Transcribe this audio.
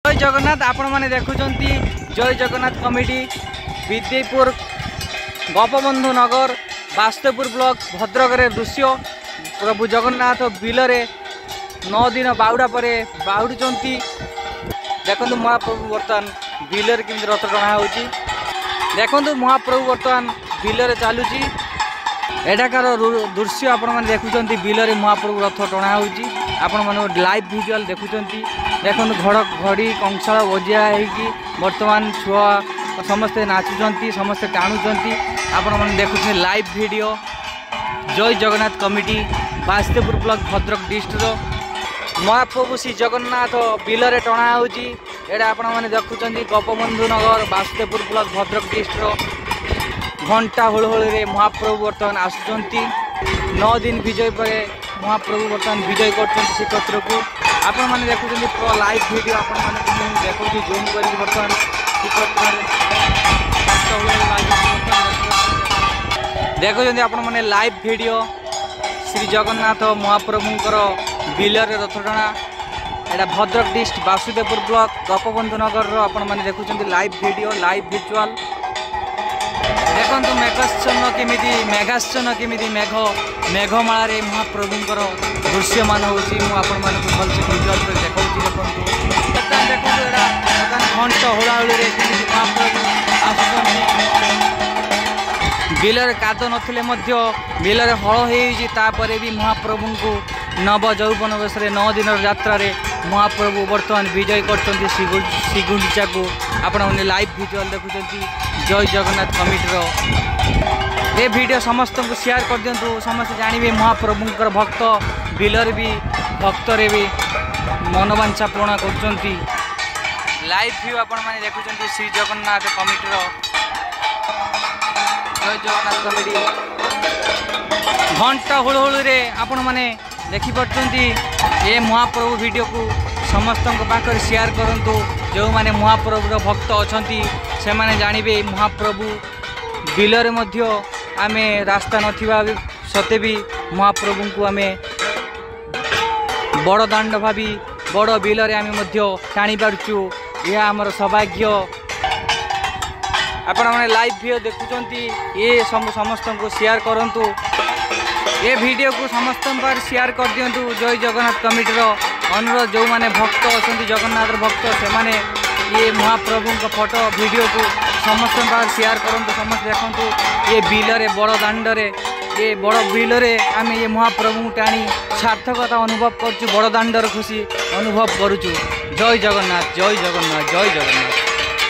जय जगन्नाथ आपण मैंने देखुंती जय जगन्नाथ कमिटी विद्यपुर गोपबंधु नगर बास्तपुर ब्लॉक भद्रक दृश्य प्रभु जगन्नाथ बिलरे 9 दिन बाहुड़ा पर बाहुड़ी देखु महाप्रभु बर्तमान बिलर केमती रथ टणा हो देखु महाप्रभु बर्तमान बिलरे चलुची एठाकार दृश्य आपण मैंने देखुं बिलरे महाप्रभु रथ टणा हो आपण मैंने लाइव विजुअल देखुं देखो घड़ी कंसाल बजिया बर्तमान छुआ समस्ते नाचुंट समस्ते टाणुंट आपण मैंने देखुं live video Jai Jagannath committee Bastepur block Bhadrak district Mahaprabhu Shri Jagannath बिलरे टणा होड़ा आपण मैंने देखुं गोपबंधु नगर बास्तेपुर ब्लॉक भद्रक डिस्ट्रिक्ट घंटा हुलहुली महाप्रभु बर्तमान आसुंच 9 दिन विजय पर महाप्रभु बर्तमान विजय कर श्रीक्षेत्र को आपण मैंने देखुं लाइव वीडियो आपण मैंने देखुं जूम कर बर्तमान देखुं आपण मैंने लाइव वीडियो श्री जगन्नाथ महाप्रभुंकर बिलर रथ टणा एटा भद्रक डिस्ट्रिक्ट बासुदेवपुर ब्लॉक गोपबंधु नगर आपण मैंने देखुं लाइव वीडियो लाइव विजुअल देखो मेघाच्छन्न केमी मेघ मेघमाल महाप्रभुंर दृश्यमान होती भलसे विजुअल देखा देखो घंट हुड़ाहुड़ी महाप्रभु बिलर काद नथिले बिलर हल होपर भी महाप्रभु को नव यौवन बेश 9 दिन यात्रा महाप्रभु बर्तमान विजय कर श्रीगुंडीचा को आपण लाइव विजुअल देखुं जय जगन्नाथ कमिटीर ये वीडियो समस्त को शेयर कर दिंतु समस्त जानवे महाप्रभुंकर भक्त बिलर भी भक्तरे भी मनोवांछा पूर्ण कर लाइव व्यू आपण मैंने देखुं श्री जगन्नाथ कमिटीर जय जगन्नाथ कमिटी घंटा हुलहुली आपण मैंने देखिपी ये महाप्रभु वीडियो को समस्त पाखे शेयर करूँ जो मैंने महाप्रभुर भक्त अच्छा से मैंने जानवे महाप्रभु बिलरे आम रास्ता नथिबा सते भी महाप्रभु को आम बड़ दांड भावी बड़ बिलरे आम टाणी पार्चु यह आमर सौभाग्य आपण मैंने लाइव वीडियो देखुं ये समस्त को शेयर करूँ ये वीडियो को समस्त पर शेयर कर दिंतु जय जगन्नाथ कमिटीर अनुरोध जो मैंने भक्त अच्छा जगन्नाथ भक्त से माने ये महाप्रभु का फोटो वीडियो को समस्त पर शेयर करूँ समस्त देखूँ ये बिलरे बड़ दांडे ये बड़ बिलरे आम ये महाप्रभु टाणी सार्थकता अनुभव कर बड़ दांडर खुशी अनुभव करुचु जय जगन्नाथ जय जगन्नाथ जय जगन्नाथ।